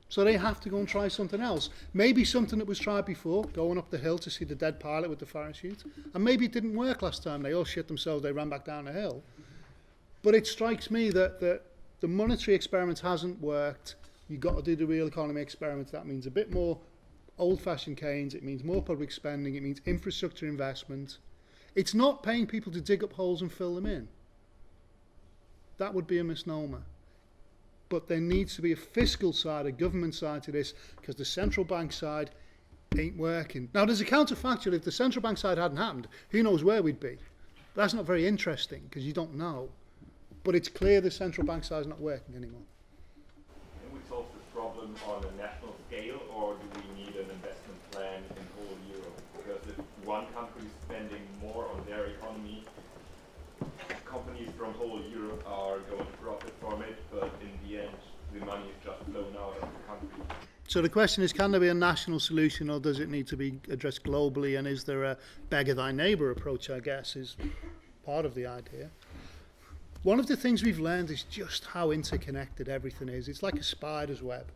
so they have to go and try something else. Maybe something that was tried before, going up the hill to see the dead pilot with the parachute, and maybe it didn't work last time. They all shit themselves, they ran back down the hill. But it strikes me that the monetary experiment hasn't worked. You've got to do the real economy experiment. That means a bit more old-fashioned Keynes. It means more public spending. It means infrastructure investment. It's not paying people to dig up holes and fill them in. That would be a misnomer. But there needs to be a fiscal side, a government side to this, because the central bank side ain't working. Now, there's a counterfactual. If the central bank side hadn't happened, who knows where we'd be? That's not very interesting, because you don't know. But it's clear the central bank side is not working anymore. Can we solve this problem on a national scale, or do we need an investment plan in whole Europe? Because if one country is spending more on their economy, companies from whole Europe are going to profit from it, but in the end, the money is just blown out of the country. So the question is, can there be a national solution, or does it need to be addressed globally? And is there a beggar thy neighbour approach, I guess, is part of the idea. One of the things we've learned is just how interconnected everything is. It's like a spider's web,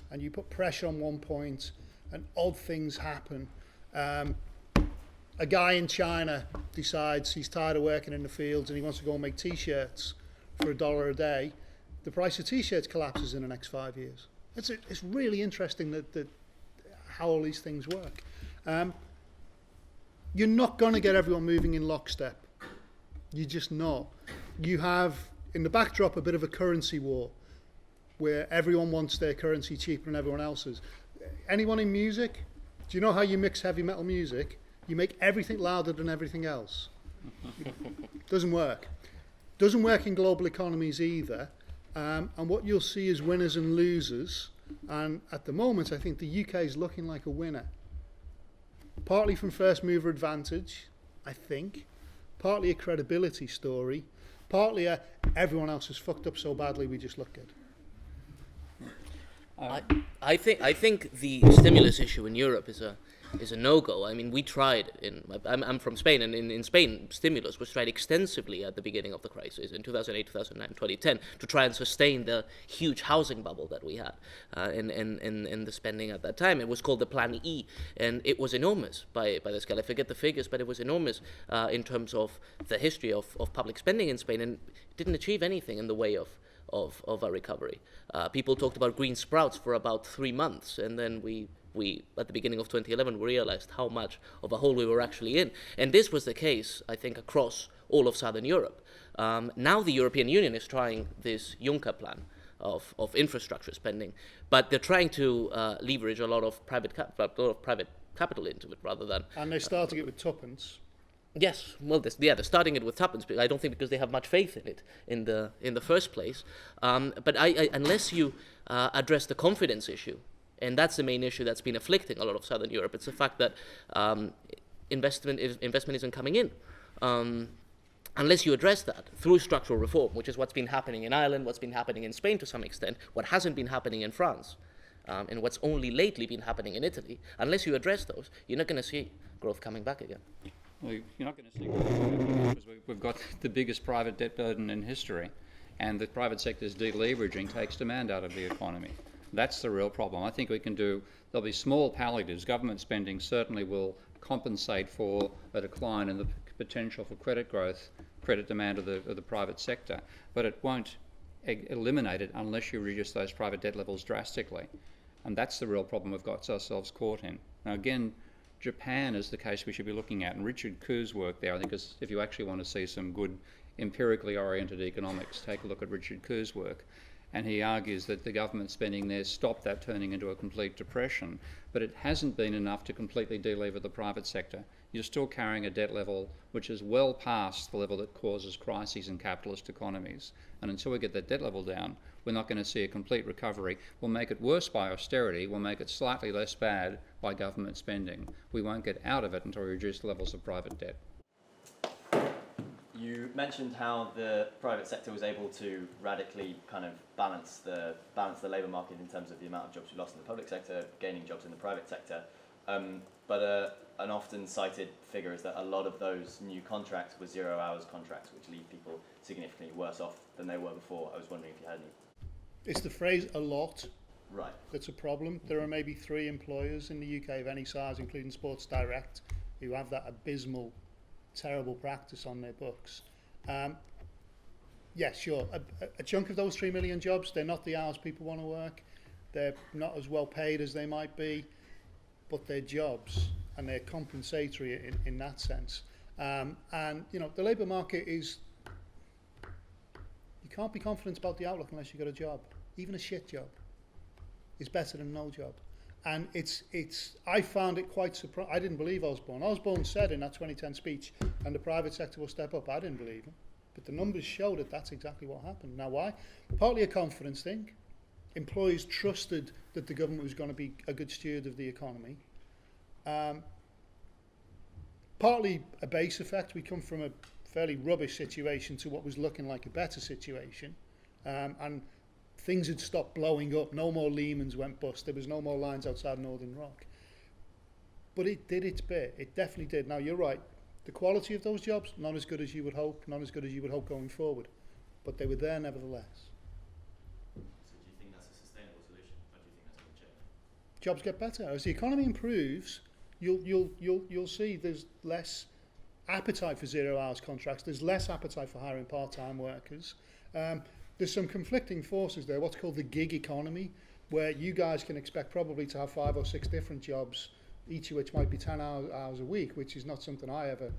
and you put pressure on one point and odd things happen. A guy in China decides he's tired of working in the fields and he wants to go and make T-shirts for $1 a day, the price of T-shirts collapses in the next 5 years. It's really interesting that how all these things work. You're not going to get everyone moving in lockstep. You're just not. You have, in the backdrop, a bit of a currency war where everyone wants their currency cheaper than everyone else's. Anyone in music? Do you know how you mix heavy metal music? You make everything louder than everything else. Doesn't work. Doesn't work in global economies either. And what you'll see is winners and losers. And at the moment, I think the UK is looking like a winner. Partly from first mover advantage, I think. Partly a credibility story. Partly everyone else has fucked up so badly we just look good. I think the stimulus issue in Europe is a no-go. I mean, we tried I'm from Spain, and in Spain, stimulus was tried extensively at the beginning of the crisis in 2008, 2009, 2010 to try and sustain the huge housing bubble that we had in the spending at that time. It was called the Plan E, and it was enormous by the scale. I forget the figures, but it was enormous in terms of the history of public spending in Spain, and didn't achieve anything in the way of a recovery. People talked about green sprouts for about 3 months, and then we at the beginning of 2011 realized how much of a hole we were actually in. And this was the case, I think, across all of Southern Europe. Now the European Union is trying this Juncker plan of infrastructure spending, but they're trying to leverage a lot of private capital into it rather than... And they're starting it with tuppence. Yes, well, they're starting it with tuppence, but I don't think because they have much faith in it in the first place. But unless you address the confidence issue, and that's the main issue that's been afflicting a lot of Southern Europe, it's the fact that investment isn't coming in. Unless you address that through structural reform, which is what's been happening in Ireland, what's been happening in Spain to some extent, what hasn't been happening in France, and what's only lately been happening in Italy, unless you address those, you're not going to see growth coming back again. Well, you're not going to see growth because we've got the biggest private debt burden in history, and the private sector's deleveraging takes demand out of the economy. That's the real problem. I think there'll be small palliatives. Government spending certainly will compensate for a decline in the potential for credit growth, credit demand of the private sector, but it won't eliminate it unless you reduce those private debt levels drastically. And that's the real problem we've got ourselves caught in. Now again, Japan is the case we should be looking at, and Richard Ku's work there, I think, is, if you actually want to see some good empirically oriented economics, take a look at Richard Ku's work. And he argues that the government spending there stopped that turning into a complete depression, but it hasn't been enough to completely delever the private sector. You're still carrying a debt level which is well past the level that causes crises in capitalist economies. And until we get that debt level down, we're not going to see a complete recovery. We'll make it worse by austerity, we'll make it slightly less bad by government spending. We won't get out of it until we reduce the levels of private debt. You mentioned how the private sector was able to radically kind of balance the labour market in terms of the amount of jobs we lost in the public sector, gaining jobs in the private sector. But an often cited figure is that a lot of those new contracts were 0 hours contracts, which leave people significantly worse off than they were before. I was wondering if you had any. It's the phrase "a lot." Right. That's a problem. There are maybe 3 employers in the UK of any size, including Sports Direct, who have that abysmal, terrible practice on their books. Yeah, sure. A chunk of those 3 million jobs, they're not the hours people want to work. They're not as well paid as they might be, but they're jobs and they're compensatory in that sense. And, you know, the labour market is... You can't be confident about the outlook unless you've got a job. Even a shit job is better than no job. And I found it quite surprising. I didn't believe Osborne. Osborne said in that 2010 speech, and the private sector will step up. I didn't believe him. But the numbers show that that's exactly what happened. Now, why? Partly a confidence thing. Employees trusted that the government was going to be a good steward of the economy. Partly a base effect. We come from a fairly rubbish situation to what was looking like a better situation. And things had stopped blowing up. No more Lehman's went bust. There was no more lines outside Northern Rock. But it did its bit. It definitely did. Now, you're right. The quality of those jobs, not as good as you would hope, not as good as you would hope going forward. But they were there nevertheless. So do you think that's a sustainable solution, or do you think that's going to change? Jobs get better. As the economy improves, you'll see there's less appetite for 0 hours contracts. There's less appetite for hiring part-time workers. There's some conflicting forces there, what's called the gig economy, where you guys can expect probably to have 5 or 6 different jobs, each of which might be 10 hours a week, which is not something I ever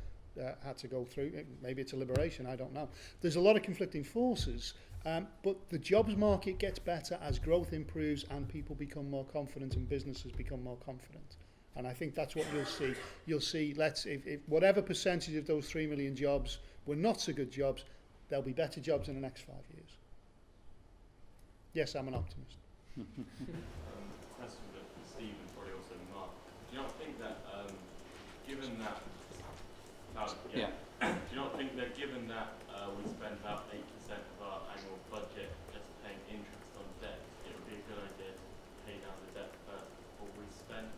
had to go through. Maybe it's a liberation, I don't know. There's a lot of conflicting forces, but the jobs market gets better as growth improves and people become more confident and businesses become more confident. And I think that's what you'll see. You'll see, if whatever percentage of those 3 million jobs were not so good jobs, there'll be better jobs in the next 5 years. Yes, I'm an optimist. Question for Steve and probably also Mark. Do you not think that, given that, do you not think that given that we spend about 8% of our annual budget just paying interest on debt, it would be a good idea to pay down the debt first before we spend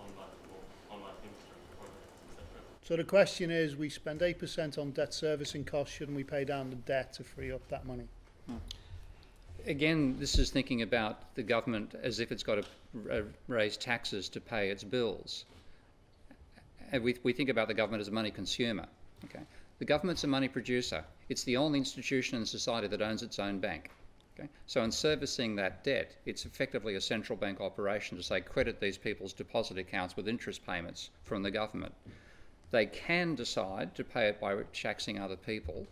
on infrastructure projects, etc.? So the question is, we spend 8% on debt servicing costs, shouldn't we pay down the debt to free up that money? Again, this is thinking about the government as if it's got to raise taxes to pay its bills. And we think about the government as a money consumer. Okay? The government's a money producer. It's the only institution in society that owns its own bank. Okay? So in servicing that debt, it's effectively a central bank operation to say credit these people's deposit accounts with interest payments from the government. They can decide to pay it by taxing other people,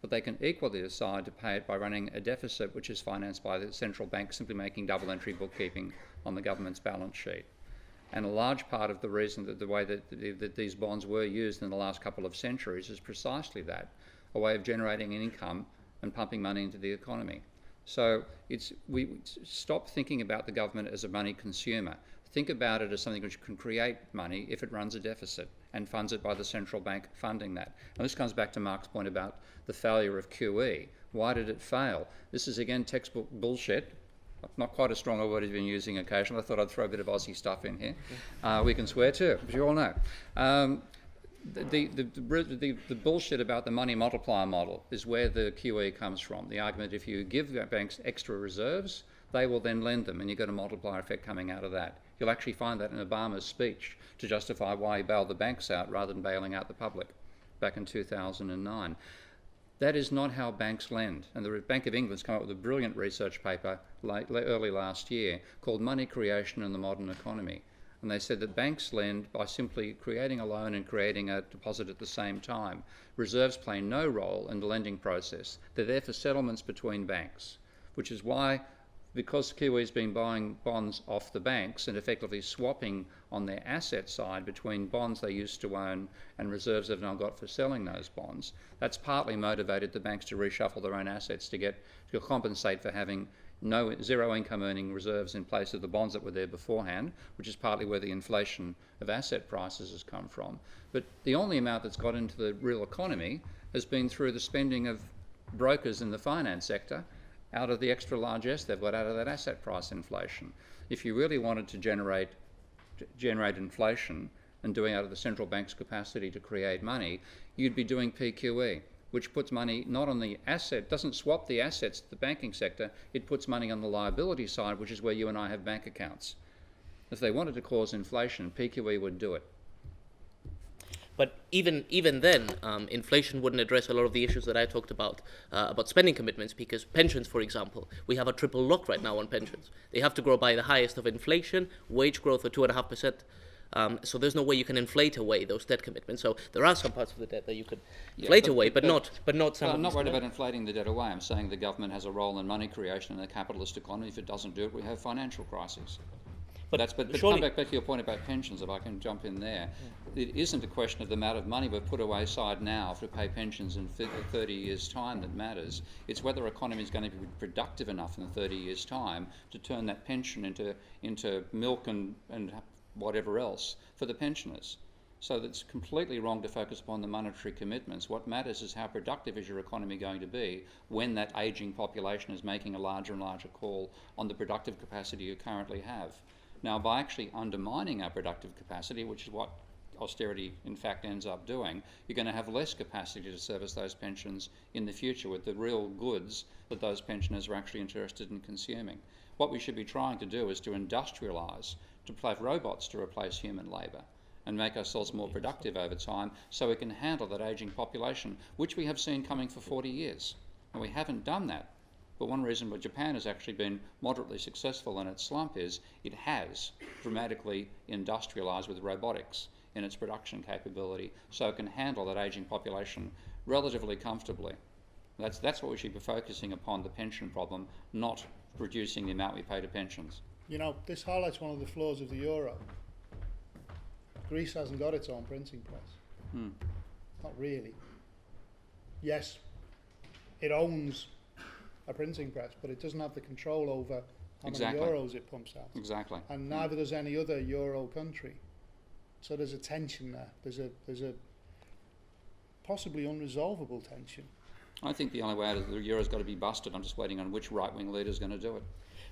but they can equally decide to pay it by running a deficit which is financed by the central bank simply making double entry bookkeeping on the government's balance sheet. And a large part of the reason that the way that these bonds were used in the last couple of centuries is precisely that, a way of generating an income and pumping money into the economy. So we stop thinking about the government as a money consumer. Think about it as something which can create money if it runs a deficit and funds it by the central bank funding that. And this comes back to Mark's point about the failure of QE. Why did it fail? This is again textbook bullshit. Not quite as strong a word as you've been using occasionally. I thought I'd throw a bit of Aussie stuff in here. We can swear too, as you all know. The bullshit about the money multiplier model is where the QE comes from. The argument, if you give banks extra reserves, they will then lend them, and you've got a multiplier effect coming out of that. You'll actually find that in Obama's speech to justify why he bailed the banks out rather than bailing out the public back in 2009. That is not how banks lend. And the Bank of England's come up with a brilliant research paper early last year called Money Creation in the Modern Economy. And they said that banks lend by simply creating a loan and creating a deposit at the same time. Reserves play no role in the lending process. They're there for settlements between banks, which is why, because QE's been buying bonds off the banks and effectively swapping on their asset side between bonds they used to own and reserves they've now got for selling those bonds, that's partly motivated the banks to reshuffle their own assets to compensate for having zero income earning reserves in place of the bonds that were there beforehand, which is partly where the inflation of asset prices has come from. But the only amount that's got into the real economy has been through the spending of brokers in the finance sector out of the extra largesse they've got out of that asset price inflation. If you really wanted to generate inflation and doing out of the central bank's capacity to create money, you'd be doing PQE, which puts money not on the asset, doesn't swap the assets to the banking sector, it puts money on the liability side, which is where you and I have bank accounts. If they wanted to cause inflation, PQE would do it. But even then, inflation wouldn't address a lot of the issues that I talked about spending commitments, because pensions, for example, we have a triple lock right now on pensions. They have to grow by the highest of inflation, wage growth of 2.5%. So there's no way you can inflate away those debt commitments. So there are some parts of the debt that you could inflate away, but not some. I'm not worried about inflating the debt away. I'm saying the government has a role in money creation in a capitalist economy. If it doesn't do it, we have financial crises. But come back to your point about pensions, if I can jump in there. Yeah. It isn't a question of the amount of money we've put away aside now to pay pensions in 30 years' time that matters. It's whether the economy is going to be productive enough in 30 years' time to turn that pension into milk and whatever else for the pensioners. So it's completely wrong to focus upon the monetary commitments. What matters is how productive is your economy going to be when that ageing population is making a larger and larger call on the productive capacity you currently have. Now, by actually undermining our productive capacity, which is what austerity in fact ends up doing, you're going to have less capacity to service those pensions in the future with the real goods that those pensioners are actually interested in consuming. What we should be trying to do is to industrialise, to have robots to replace human labour, and make ourselves more productive over time so we can handle that ageing population, which we have seen coming for 40 years. And we haven't done that. But one reason why Japan has actually been moderately successful in its slump is it has dramatically industrialised with robotics in its production capability, so it can handle that ageing population relatively comfortably. That's what we should be focusing upon, the pension problem, not reducing the amount we pay to pensions. You know, this highlights one of the flaws of the euro. Greece hasn't got its own printing press. Not really. Yes, it owns a printing press, but it doesn't have the control over how many euros it pumps out. Exactly. And neither does any other euro country. So there's a tension there. There's a possibly unresolvable tension. I think the only way out of the euro's got to be busted. I'm just waiting on which right-wing leader's going to do it.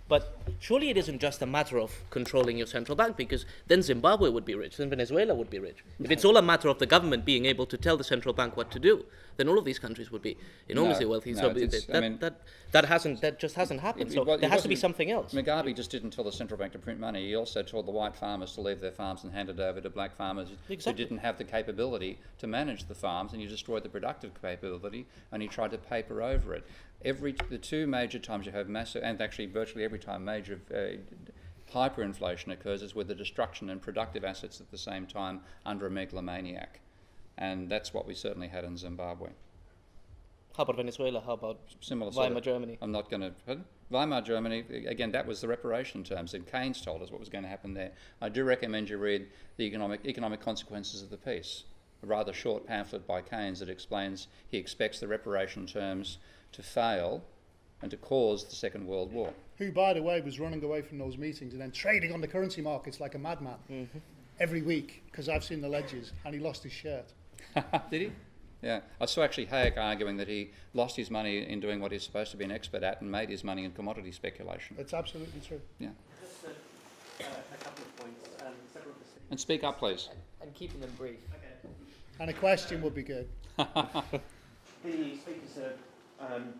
But surely it isn't just a matter of controlling your central bank, because then Zimbabwe would be rich, then Venezuela would be rich. If it's all a matter of the government being able to tell the central bank what to do, then all of these countries would be enormously wealthy. So that just hasn't happened. So there has to be something else. Mugabe just didn't tell the central bank to print money. He also told the white farmers to leave their farms and hand it over to black farmers who didn't have the capability to manage the farms, and he destroyed the productive capability, and he tried to paper over it. The two major times you have massive, and actually virtually every time major hyperinflation occurs, is with the destruction in productive assets at the same time under a megalomaniac. And that's what we certainly had in Zimbabwe. How about Venezuela? How about Similar Weimar Germany? I'm not going to... Weimar Germany, again, that was the reparation terms, and Keynes told us what was going to happen there. I do recommend you read the economic consequences of the peace, a rather short pamphlet by Keynes that explains he expects the reparation terms to fail and to cause the Second World War. Who, by the way, was running away from those meetings and then trading on the currency markets like a madman every week, because I've seen the ledgers, and he lost his shirt. Did he? Yeah. I saw actually Hayek arguing that he lost his money in doing what he's supposed to be an expert at and made his money in commodity speculation. It's absolutely true. Yeah. Just a couple of points. Several of the speakers. And speak up, please. And keeping them brief. Okay. And a question would be good. The speakers have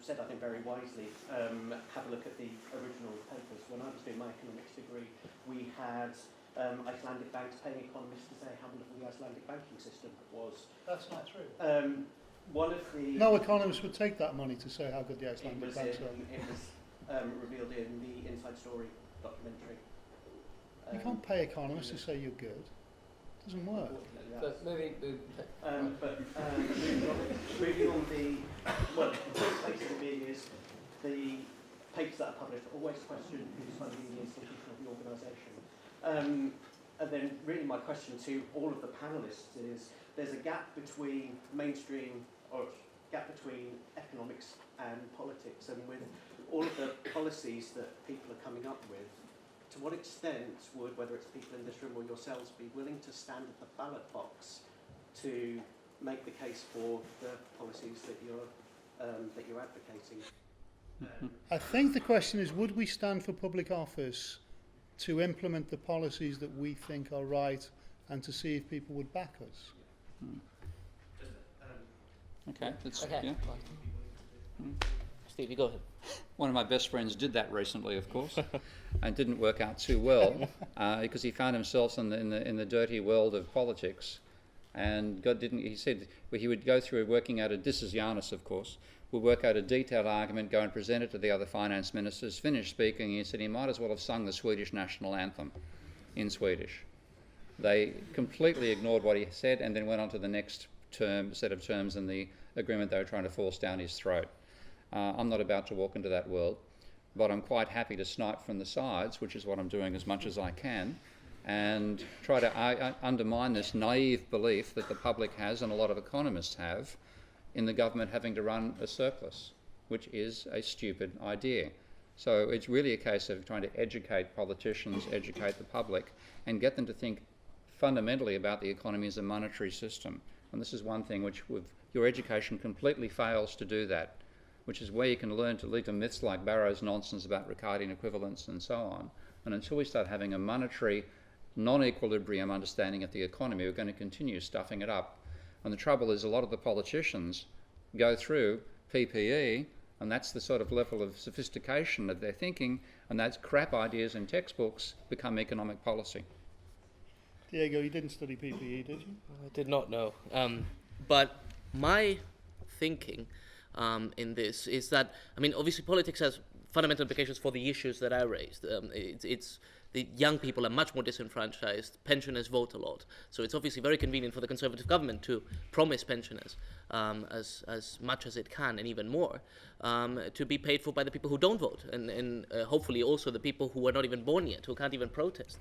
said, I think very wisely, have a look at the original papers. When I was doing my economics degree, we had Icelandic banks paying economists to say how wonderful the Icelandic banking system was. That's not true. One of the... No economist would take that money to say how good the Icelandic banks are. It was revealed in the Inside Story documentary. You can't pay economists to say you're good. It doesn't work. But moving moving on well, the first place of being is the papers that are published always question who's funding the institution of the organisation. And then really my question to all of the panellists is, there's a gap between economics and politics, and with all of the policies that people are coming up with, to what extent would, whether it's people in this room or yourselves, be willing to stand at the ballot box to make the case for the policies that you're advocating? I think the question is, would we stand for public office to implement the policies that we think are right and to see if people would back us? Okay. That's, Okay. Yeah. Steve, you go ahead. One of my best friends did that recently, of course, and didn't work out too well because he found himself in the dirty world of politics, and he said he would go through working out this is Giannis, of course, would work out a detailed argument, go and present it to the other finance ministers, finish speaking, and he said he might as well have sung the Swedish national anthem in Swedish. They completely ignored what he said and then went on to the next set of terms in the agreement they were trying to force down his throat. I'm not about to walk into that world, but I'm quite happy to snipe from the sides, which is what I'm doing as much as I can, and try to undermine this naive belief that the public has, and a lot of economists have, in the government having to run a surplus, which is a stupid idea. So it's really a case of trying to educate politicians, educate the public, and get them to think fundamentally about the economy as a monetary system. And this is one thing which your education completely fails to do that, which is where you can learn to lead to myths like Barrow's nonsense about Ricardian equivalence and so on. And until we start having a monetary, non-equilibrium understanding of the economy, we're going to continue stuffing it up. And the trouble is a lot of the politicians go through PPE, and that's the sort of level of sophistication that they're thinking, and those crap ideas in textbooks become economic policy. Diego, you didn't study PPE, did you? I did not know. But my thinking in this is that, I mean, obviously politics has fundamental implications for the issues that I raised. It's the young people are much more disenfranchised. Pensioners vote a lot, so it's obviously very convenient for the Conservative government to promise pensioners as much as it can and even more to be paid for by the people who don't vote, and hopefully also the people who are not even born yet, who can't even protest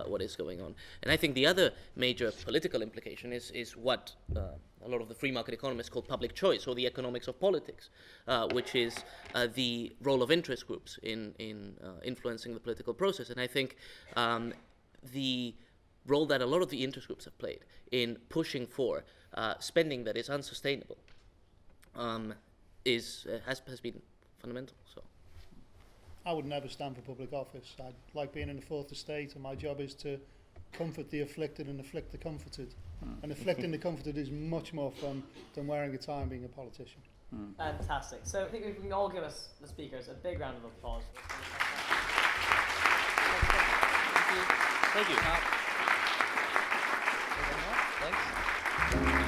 what is going on. And I think the other major political implication is what a lot of the free market economists call public choice, or the economics of politics, which is the role of interest groups in influencing the political process. And I think the role that a lot of the interest groups have played in pushing for spending that is unsustainable has been fundamental. So I would never stand for public office. I like being in the fourth estate, and my job is to comfort the afflicted and afflict the comforted. And afflicting the comforted is much more fun than wearing a tie and being a politician. Fantastic. So I think we can all give us, the speakers, a big round of applause. thank you. Thanks.